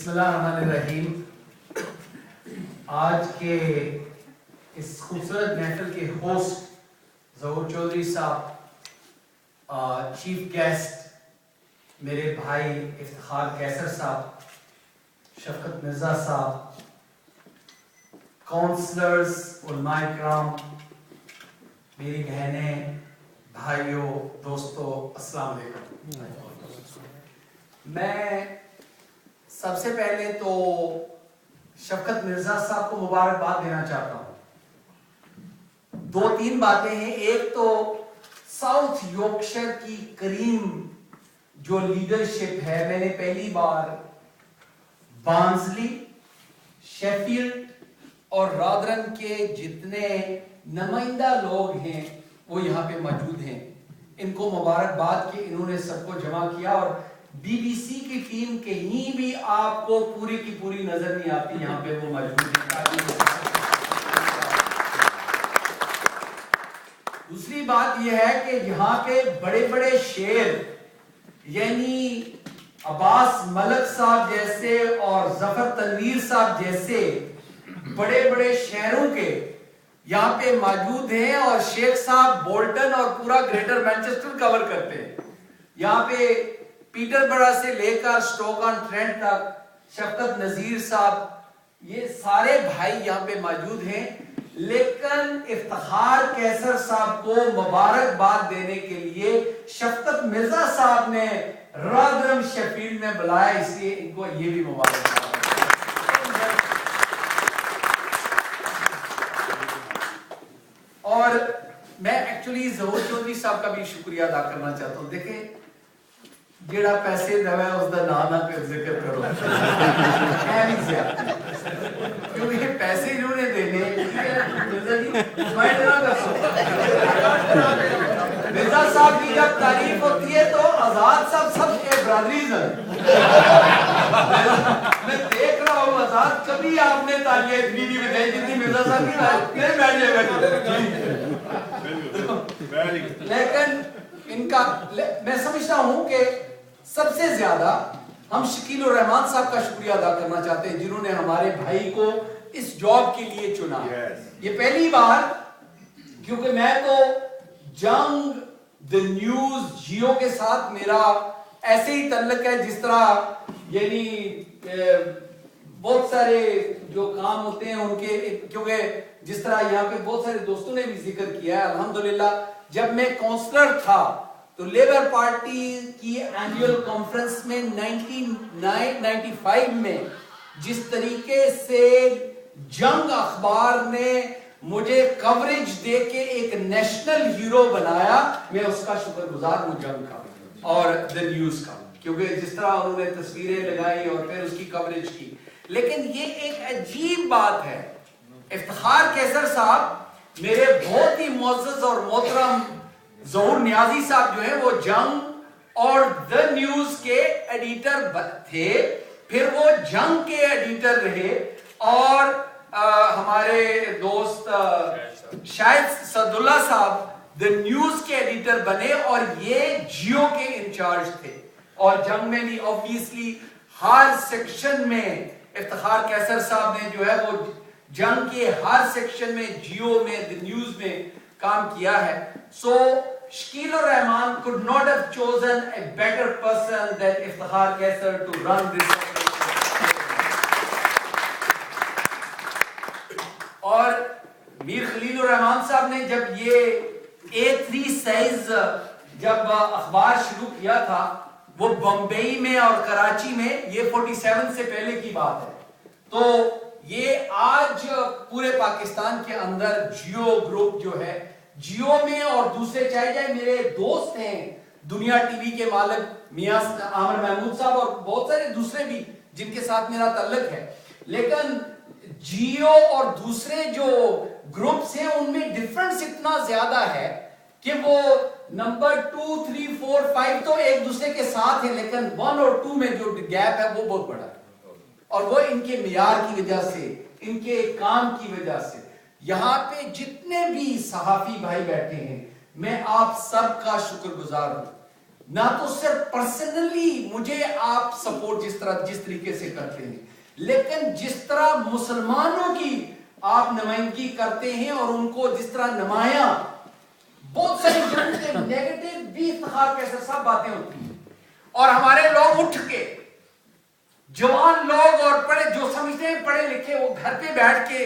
بسم اللہ الرحمن الرحیم. آج کے اس خوبصورت محفل کے ہوسٹ ظہور چودھری صاحب، چیف گیسٹ میرے بھائی افتخار کیسر صاحب، شفقت مرزا صاحب، کونسلرز، علماء کرام، میری بہنیں، بھائیوں، دوستوں، السلام علیکم. میں سب سے پہلے تو شفقت مرزا صاحب کو مبارکباد دینا چاہتا ہوں. دو تین باتیں ہیں. ایک تو ساؤتھ یورکشائر کی کریم جو لیڈرشپ ہے، میں نے پہلی بار بارنزلی، شیفیلڈ اور رادرن کے جتنے نمائندہ لوگ ہیں وہ یہاں پہ موجود ہیں. ان کو مبارکباد کہ انہوں نے سب کو جمع کیا. اور بی بی سی کی ٹیم کہیں بھی آپ کو پوری کی پوری نظر نہیں آتی، یہاں پہ وہ موجود ہیں. دوسری بات یہ ہے کہ یہاں کے بڑے بڑے شیر یعنی عباس ملک صاحب جیسے اور ظفر تنویر صاحب جیسے بڑے بڑے شہروں کے یہاں پہ موجود ہیں، اور شیخ صاحب بولٹن اور پورا گریٹر مینچسٹر کور کرتے ہیں. یہاں پہ پیٹر برا سے لے کر سٹوک آن ٹرینٹ تک شفقت نذیر صاحب، یہ سارے بھائی یہاں پہ موجود ہیں. لیکن افتخار کیسر صاحب کو مبارکباد دینے کے لیے شفقت مرزا صاحب نے رادرم شیفیلڈ میں بلایا، اس لیے ان کو یہ بھی مبارکباد. اور میں ایکچولی ظہور چودھری صاحب کا بھی شکریہ ادا کرنا چاہتا ہوں. دیکھیں، جیڑا پیسے دے اس دا نام نہ پھر ذکر کرو، کیونکہ پیسے انہوں نے دینے مرزا صاحب کی جب تعریف ہوتی ہے تو آزاد صاحب سب کے برادریز ہیں. میں دیکھ رہا ہوں آزاد کبھی آپ نے تالیاں اتنی نہیں بجائی جتنی مرزا صاحب کی بیٹھے. لیکن ان کا میں سمجھتا ہوں کہ سب سے زیادہ ہم شکیل الرحمان صاحب کا شکریہ ادا کرنا چاہتے ہیں، جنہوں نے ہمارے بھائی کو اس جاب کے لیے چنا. یہ پہلی بار، کیونکہ میں تو جنگ دی نیوز جیو کے ساتھ میرا ایسے ہی تعلق ہے جس طرح یعنی بہت سارے جو کام ہوتے ہیں ان کے، کیونکہ جس طرح یہاں پہ بہت سارے دوستوں نے بھی ذکر کیا ہے. الحمدللہ جب میں کونسلر تھا تو لیبر پارٹی کی اینیول کانفرنس میں 1995 میں جس طریقے سے جنگ اخبار نے مجھے کوریج دے کے ایک نیشنل ہیرو بنایا، میں اس کا شکر گزار ہوں جنگ کا اور دی نیوز کا، کیونکہ جس طرح انہوں نے تصویریں لگائی اور پھر اس کی کوریج کی. لیکن یہ ایک عجیب بات ہے، افتخار کیسر صاحب میرے بہت ہی معزز اور محترم ظہور نیازی صاحب جو ہیں وہ جنگ اور دی نیوز کے ایڈیٹر تھے، پھر وہ جنگ کے ایڈیٹر رہے، اور ہمارے دوست شاہد سعداللہ صاحب دی نیوز کے ایڈیٹر بنے اور یہ جیو کے انچارج تھے. اور جنگ میں بھی obviously ہر سیکشن میں افتخار کیسر صاحب نے جو ہے وہ جنگ کے ہر سیکشن میں جیو میں دی نیوز میں کام کیا ہے. So Shakil Rahman could not have chosen a better person than Iftikhar Kaisar to run this operation. اور میر خلیل الرحمان صاحب نے جب یہ A3 سائز جب اخبار شروع کیا تھا، وہ بمبئی میں اور کراچی میں، یہ 47 سے پہلے کی بات ہے، تو یہ آج پورے پاکستان کے اندر جیو گروپ جو ہے، جیو میں اور دوسرے چاہے جائے میرے دوست ہیں دنیا ٹی وی کے مالک میاں عامر محمود صاحب اور بہت سارے دوسرے بھی جن کے ساتھ میرا تعلق ہے، لیکن جیو اور دوسرے جو گروپس ہیں ان میں ڈیفرنس اتنا زیادہ ہے کہ وہ نمبر 2 3 4 5 تو ایک دوسرے کے ساتھ ہیں، لیکن 1 اور 2 میں جو گیپ ہے وہ بہت بڑا ہے، اور وہ ان کے معیار کی وجہ سے، ان کے کام کی وجہ سے. یہاں پہ جتنے بھی صحافی بھائی بیٹھے ہیں میں آپ سب کا شکر گزار ہوں. نہ تو صرف پرسنلی مجھے آپ سپورٹ جس طریقے سے کرتے ہیں، لیکن جس طرح مسلمانوں کی آپ نمائندگی کرتے ہیں اور ان کو جس طرح نمایاں بہت ساری جنگ نیگیٹو بھی افتخار کیسے سب باتیں ہوتی ہیں، اور ہمارے لوگ اٹھ کے جوان لوگ اور پڑھے جو سمجھتے ہیں پڑھے لکھے، وہ گھر پہ بیٹھ کے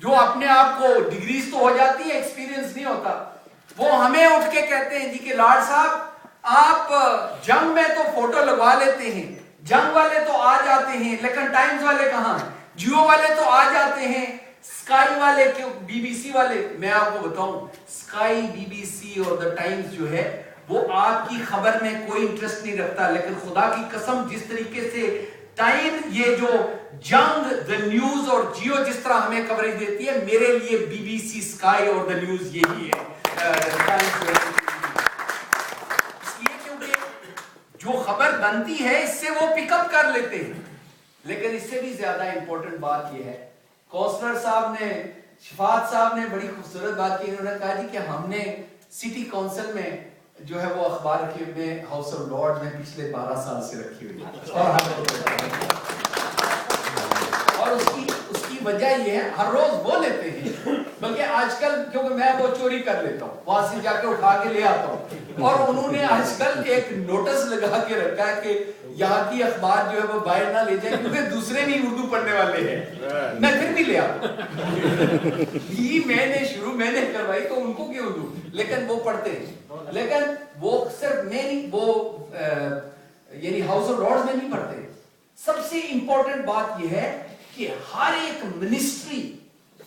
جو اپنے آپ کو ڈگریز تو ہو جاتی ہے، ایکسپیرینس نہیں ہوتا، وہ ہمیں اٹھ کے کہتے ہیں جی کہ لاڈ صاحب آپ جنگ میں تو فوٹو لگوا لیتے ہیں، جنگ والے تو آ جاتے ہیں، لیکن ٹائمز والے کہاں ہیں؟ جیو والے تو آ جاتے ہیں، سکائی والے کیوں، بی بی سی والے؟ میں آپ کو بتاؤں، سکائی، بی بی سی اور دا ٹائمز جو ہے وہ آپ کی خبر میں کوئی انٹرسٹ نہیں رکھتا، لیکن خدا کی قسم جس طریقے سے ٹائم یہ جو جنگ، دا نیوز اور جیو جس طرح ہمیں کوریج دیتی ہے، میرے لیے بی بی سی، سکائی اور دا نیوز یہی ہے۔ اس لیے کیونکہ جو خبر بنتی ہے اس سے وہ پک اپ کر لیتے ہیں، لیکن اس سے بھی زیادہ امپورٹنٹ بات یہ ہے، کونسلر صاحب نے، شفاعت صاحب نے بڑی خوبصورت بات کی، انہوں نے کہا جی کہ ہم نے سٹی کونسل میں جو ہے وہ اخبار رکھی ہوئی میں ہاؤس آف لارڈ میں پچھلے 12 سال سے رکھی ہوئی اور اس کی وجہ یہ ہے ہر روز وہ لیتے ہیں، بلکہ آج کل کیونکہ میں وہ چوری کر لیتا ہوں، وہاں سے جا کے اٹھا کے لے آتا ہوں، اور انہوں نے آج کل ایک نوٹس لگا کے رکھا ہے کہ یہاں کی اخبار جو ہے وہ باہر نہ لے جائیں کیونکہ دوسرے بھی اردو پڑھنے والے ہیں، میں پھر بھی لے آتا ہوں، یہ میں نے کروائی تو ان کو کیوں دوں، لیکن وہ پڑھتے ہیں، لیکن وہ صرف میں نہیں، وہ یعنی ہاؤس آف لارڈز میں نہیں پڑھتے۔ سب سے امپورٹنٹ بات یہ ہے کہ ہر ایک ministry,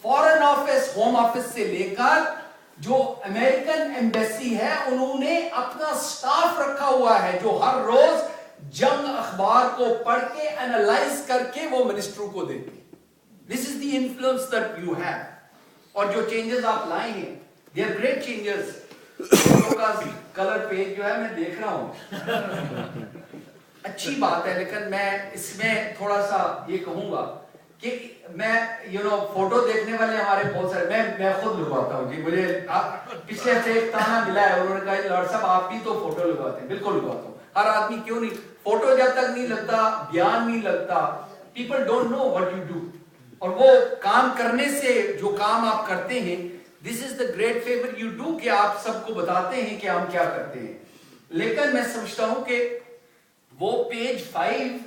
foreign office, home office سے لے کر جو امریکن ایمبیسی ہے، انہوں نے اپنا سٹاف رکھا ہوا ہے جو ہر روز جنگ اخبار کو پڑھ کے انالائز کر کے وہ منسٹروں کو دیتے۔ This is the influence that you have۔ اور جو چینجز آپ لائے ہیں they are great changes۔ کا کلر پیج جو ہے میں دیکھ رہا ہوں، اچھی بات ہے، لیکن میں اس میں تھوڑا سا یہ کہوں گا کہ میں فوٹو دیکھنے والے ہمارے بہت سارے، میں خود لگواتا ہوں جی، مجھے پچھلے سے ایک تانا ملا ہے، انہوں نے کہا لاڈ صاحب آپ بھی تو فوٹو لگواتے ہیں، بالکل لگواتا ہوں، ہر آدمی کیوں نہیں، فوٹو جب تک نہیں لگتا، بیان نہیں لگتا، people don't know what you do، اور وہ کام کرنے سے جو کام آپ کرتے ہیں، this is the great favor you do کہ آپ سب کو بتاتے ہیں کہ ہم کیا کرتے ہیں۔ لیکن میں سمجھتا ہوں کہ وہ پیج 5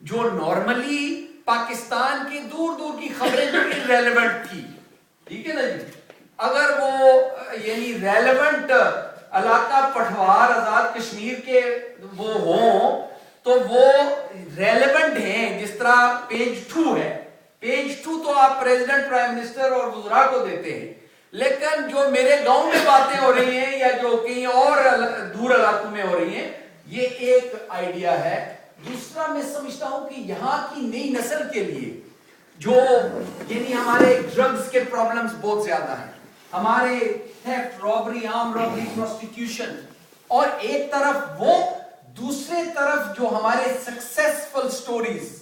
جو نارملی پاکستان کی دور دور کی خبریں جو ریلیونٹ تھی، ٹھیک ہے نا جی، اگر وہ یعنی ریلیونٹ علاقہ پٹھوار آزاد کشمیر کے وہ ہوں تو وہ ریلیونٹ ہیں، جس طرح پیج 2 ہے، پیج 2 تو آپ پریزیڈنٹ، پرائم منسٹر اور وزراء کو دیتے ہیں، لیکن جو میرے گاؤں میں باتیں ہو رہی ہیں یا جو کہیں اور دور علاقوں میں ہو رہی ہیں، یہ ایک آئیڈیا ہے۔ دوسرا میں سمجھتا ہوں کہ یہاں کی نئی نسل کے لیے جو یعنی ہمارے ڈرگز کے پرابلمز بہت زیادہ ہیں، ہمارے تھیفٹ، رابری، آرم رابری، پروسٹیکیوشن، اور ایک طرف وہ، دوسرے طرف جو ہمارے سکسیسفل سٹوریز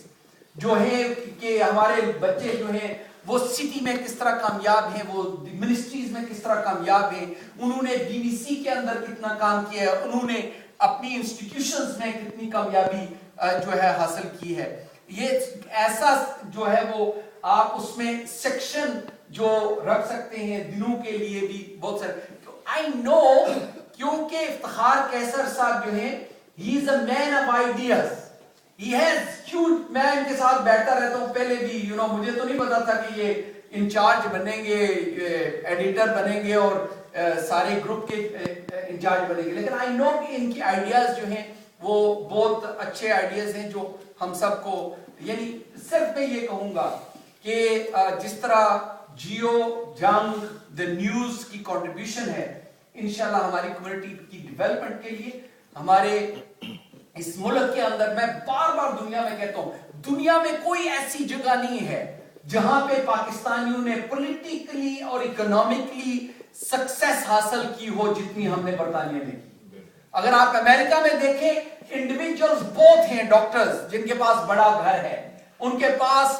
جو ہیں کہ ہمارے بچے جو ہیں وہ سٹی میں کس طرح کامیاب ہیں، وہ منسٹریز میں کس طرح کامیاب ہیں، انہوں نے بی بی سی کے اندر کتنا کام کیا ہے، انہوں نے اپنی انسٹیٹیوشنز میں کتنی کامیابی جو ہے حاصل کی ہے۔ یہ ایسا جو ہے وہ آپ اس میں سیکشن جو رکھ سکتے ہیں دنوں کے لیے بھی بہت سارے۔ آئی نو کیونکہ افتخار قیصر صاحب جو ہیں ہی is a man of ideas, he has huge، میں ان کے ساتھ بیٹھتا رہتا ہوں، پہلے بھی مجھے تو نہیں پتا تھا کہ یہ انچارج بنیں گے، ایڈیٹر بنیں گے اور سارے گروپ کے انچارج بنیں گے، لیکن آئی نو کہ ان کی آئیڈیاز جو ہیں وہ بہت اچھے آئیڈیاز ہیں جو ہم سب کو، یعنی صرف میں یہ کہوں گا کہ جس طرح جیو، جنگ، دا نیوز کی کنٹریبیوشن ہے، انشاءاللہ ہماری کمیونٹی کی ڈیولپمنٹ کے لیے، ہمارے اس ملک کے اندر، میں بار بار دنیا میں کہتا ہوں، دنیا میں کوئی ایسی جگہ نہیں ہے جہاں پہ پاکستانیوں نے پولیٹیکلی اور اکنامکلی سکسیس حاصل کی ہو جتنی ہم نے برطانیہ میں کی۔ اگر آپ امریکہ میں دیکھیں، انڈیویجولز بہت ہیں، ڈاکٹرز جن کے پاس بڑا گھر ہے، ان کے پاس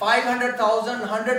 500,000 100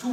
2